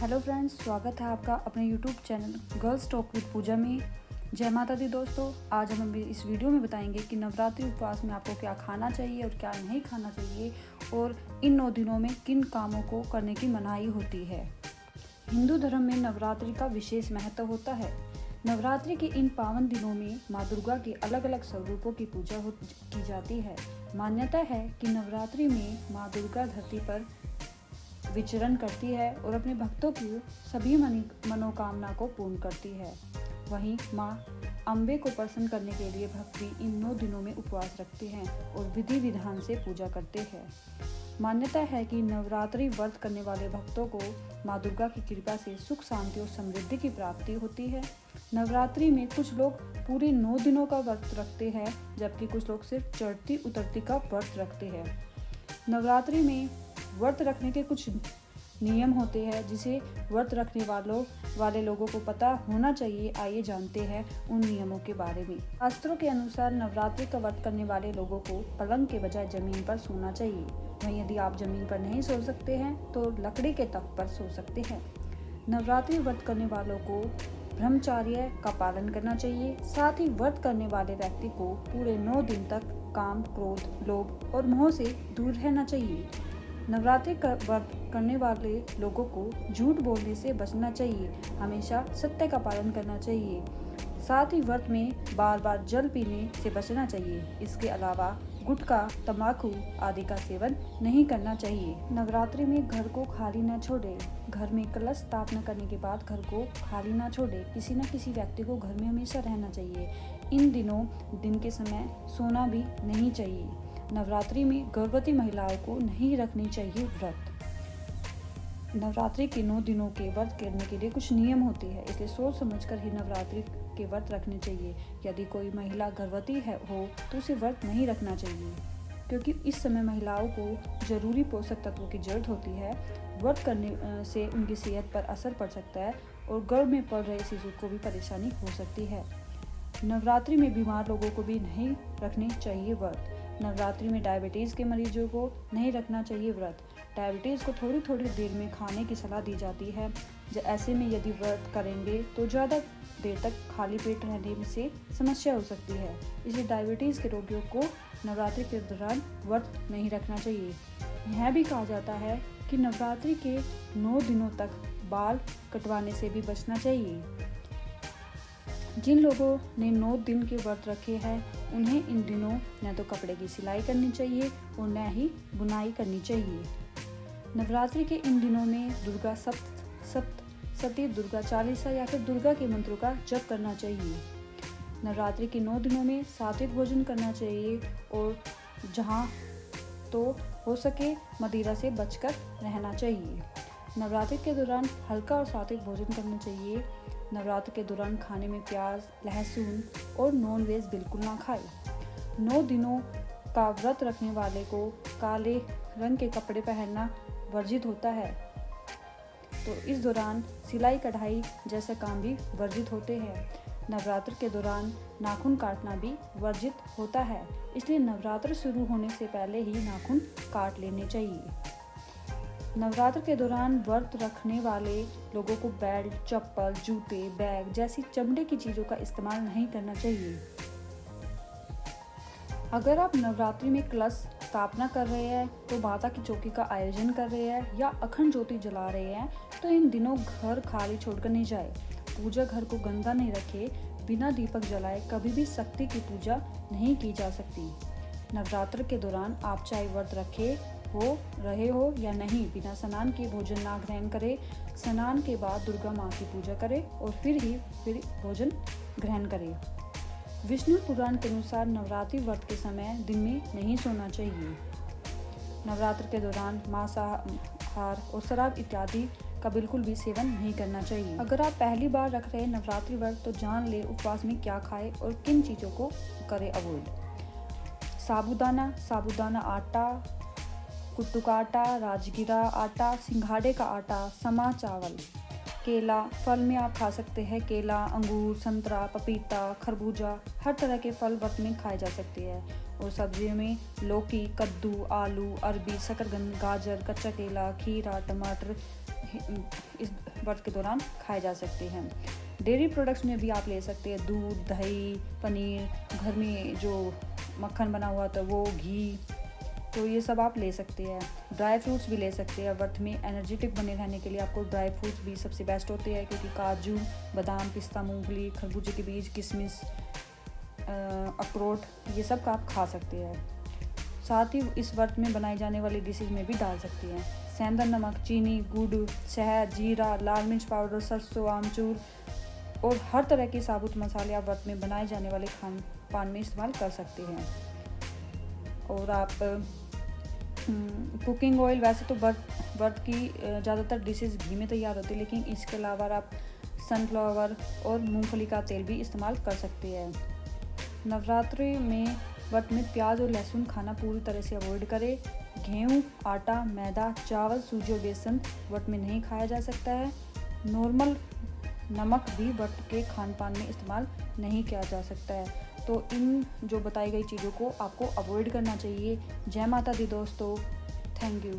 Hello friends, स्वागत है आपका अपने YouTube channel girls talk with Pooja में। जय माता दी दोस्तों। आज हम इस वीडियो में बताएंगे कि नवरात्रि उपवास में आपको क्या खाना चाहिए और क्या नहीं खाना चाहिए और इन 9 दिनों में किन कामों को करने की मनाही होती है। हिंदू धर्म में नवरात्रि का विशेष महत्व होता है। नवरात्रि के इन पावन दिनों में माँ दुर्गा के अलग अलग स्वरूपों की पूजा की जाती है। मान्यता है कि नवरात्रि में माँ दुर्गा धरती पर विचरण करती है और अपने भक्तों की सभी मनोकामना को पूर्ण करती है। वहीं माँ अम्बे को प्रसन्न करने के लिए भक्त भी इन 9 दिनों में उपवास रखते हैं और विधि विधान से पूजा करते हैं। मान्यता है कि नवरात्रि व्रत करने वाले भक्तों को माँ दुर्गा की कृपा से सुख शांति और समृद्धि की प्राप्ति होती है। नवरात्रि में कुछ लोग पूरे 9 दिनों का व्रत रखते हैं, जबकि कुछ लोग सिर्फ चढ़ती उतरती का व्रत रखते हैं। नवरात्रि में व्रत रखने के कुछ नियम होते हैं जिसे व्रत रखने वाले लोगों को पता होना चाहिए। आइए जानते हैं उन नियमों के बारे में। शास्त्रों के अनुसार नवरात्रि का व्रत करने वाले लोगों को पलंग के बजाय जमीन पर सोना चाहिए। वहीं यदि आप जमीन पर नहीं सो सकते हैं तो लकड़ी के तख्त पर सो सकते हैं। नवरात्रि व्रत करने वालों को ब्रह्मचर्य का पालन करना चाहिए। साथ ही व्रत करने वाले व्यक्ति को पूरे 9 दिन तक काम, क्रोध, लोभ और मोह से दूर रहना चाहिए। नवरात्रि का व्रत करने वाले लोगों को झूठ बोलने से बचना चाहिए। हमेशा सत्य का पालन करना चाहिए। साथ ही व्रत में बार बार जल पीने से बचना चाहिए। इसके अलावा गुटखा, तंबाकू आदि का सेवन नहीं करना चाहिए। नवरात्रि में घर को खाली न छोड़े। घर में कलश स्थापना करने के बाद घर को खाली न छोड़े। किसी न किसी व्यक्ति को घर में हमेशा रहना चाहिए। इन दिनों दिन के समय सोना भी नहीं चाहिए। नवरात्रि में गर्भवती महिलाओं को नहीं रखनी चाहिए व्रत। नवरात्रि के 9 दिनों के व्रत करने के लिए कुछ नियम होते हैं, इसलिए सोच समझकर ही नवरात्रि के व्रत रखने चाहिए। यदि कोई महिला गर्भवती हो तो उसे व्रत नहीं रखना चाहिए, क्योंकि इस समय महिलाओं को जरूरी पोषक तत्वों की जरूरत होती है। व्रत करने से उनकी सेहत पर असर पड़ सकता है और गर्भ में पल रहे शिशु को भी परेशानी हो सकती है। नवरात्रि में बीमार लोगों को भी नहीं रखनी चाहिए व्रत। नवरात्रि में डायबिटीज़ के मरीजों को नहीं रखना चाहिए व्रत। डायबिटीज़ को थोड़ी थोड़ी देर में खाने की सलाह दी जाती है। ऐसे में यदि व्रत करेंगे तो ज़्यादा देर तक खाली पेट रहने से समस्या हो सकती है। इसलिए डायबिटीज़ के रोगियों को नवरात्रि के दौरान व्रत नहीं रखना चाहिए। यह भी कहा जाता है कि नवरात्रि के 9 दिनों तक बाल कटवाने से भी बचना चाहिए। जिन लोगों ने 9 दिन के व्रत रखे हैं उन्हें इन दिनों न तो कपड़े की सिलाई करनी चाहिए और न ही बुनाई करनी चाहिए। नवरात्रि के इन दिनों में दुर्गा सप्तशती, दुर्गा चालीसा या फिर दुर्गा के मंत्रों का जप करना चाहिए। नवरात्रि के 9 दिनों में सात्विक भोजन करना चाहिए और जहाँ तो हो सके मदिरा से बचकर रहना चाहिए। नवरात्रि के दौरान हल्का और सात्विक भोजन करना चाहिए। नवरात्र के दौरान खाने में प्याज, लहसुन और नॉन वेज बिल्कुल ना खाएं। 9 दिनों का व्रत रखने वाले को काले रंग के कपड़े पहनना वर्जित होता है, तो इस दौरान सिलाई कढ़ाई जैसे काम भी वर्जित होते हैं। नवरात्र के दौरान नाखून काटना भी वर्जित होता है, इसलिए नवरात्र शुरू होने से पहले ही नाखून काट लेने चाहिए। नवरात्र के दौरान व्रत रखने वाले लोगों को बेल्ट, चप्पल, जूते, बैग जैसी चमड़े की चीज़ों का इस्तेमाल नहीं करना चाहिए। अगर आप नवरात्रि में कलश स्थापना कर रहे हैं तो माता की चौकी का आयोजन कर रहे हैं या अखंड ज्योति जला रहे हैं तो इन दिनों घर खाली छोड़कर नहीं जाए। पूजा घर को गंदा नहीं रखे। बिना दीपक जलाए कभी भी शक्ति की पूजा नहीं की जा सकती। नवरात्र के दौरान आप चाहे व्रत रहे हो या नहीं, बिना स्नान के भोजन ना ग्रहण करें। स्नान के बाद दुर्गा माँ की पूजा करें और फिर भोजन ग्रहण करें। विष्णु पुराण के अनुसार नवरात्रि व्रत के समय दिन में नहीं सोना चाहिए। नवरात्र के दौरान मांसाहार और शराब इत्यादि का बिल्कुल भी सेवन नहीं करना चाहिए। अगर आप पहली बार रख रहे हैं नवरात्रि व्रत तो जान ले उपवास में क्या खाएं और किन चीज़ों को करें अवॉइड। साबूदाना आटा, कुट्टू का आटा, राजगिरा आटा, सिंघाड़े का आटा, समा चावल, केला, फल में आप खा सकते हैं केला, अंगूर, संतरा, पपीता, खरबूजा, हर तरह के फल व्रत में खाए जा सकते हैं। और सब्जियों में लौकी, कद्दू, आलू, अरबी, शकरकंद, गाजर, कच्चा केला, खीरा, टमाटर इस व्रत के दौरान खाए जा सकते हैं। डेयरी प्रोडक्ट्स में भी आप ले सकते हैं दूध, दही, पनीर, घर में जो मक्खन बना हुआ था वो, घी, तो ये सब आप ले सकते हैं। ड्राई फ्रूट्स भी ले सकते हैं। व्रत में एनर्जेटिक बने रहने के लिए आपको ड्राई फ्रूट्स भी सबसे बेस्ट होते हैं, क्योंकि काजू, बादाम, पिस्ता, मूंगफली, खरबूजे के बीज, किशमिश, अखरोट, ये सब का आप खा सकते हैं। साथ ही इस व्रत में बनाई जाने वाली डिशेज में भी डाल सकते हैं सेंधा नमक, चीनी, गुड़, शहद, जीरा, लाल मिर्च पाउडर, सरसों, आमचूर और हर तरह के साबुत मसाले आप व्रत में बनाए जाने वाले खान पान में इस्तेमाल कर सकते हैं। और आप कुकिंग ऑयल, वैसे तो व्रत की ज़्यादातर डिशेस घी में तैयार होती है, लेकिन इसके अलावा आप सनफ्लावर और मूंगफली का तेल भी इस्तेमाल कर सकते हैं। नवरात्रि में व्रत में प्याज और लहसुन खाना पूरी तरह से अवॉइड करें। गेहूँ, आटा, मैदा, चावल, सूजी और बेसन व्रत में नहीं खाया जा सकता है। नॉर्मल नमक भी व्रत के खान पान में इस्तेमाल नहीं किया जा सकता है। तो इन जो बताई गई चीज़ों को आपको अवॉइड करना चाहिए। जय माता दी दोस्तों, थैंक यू।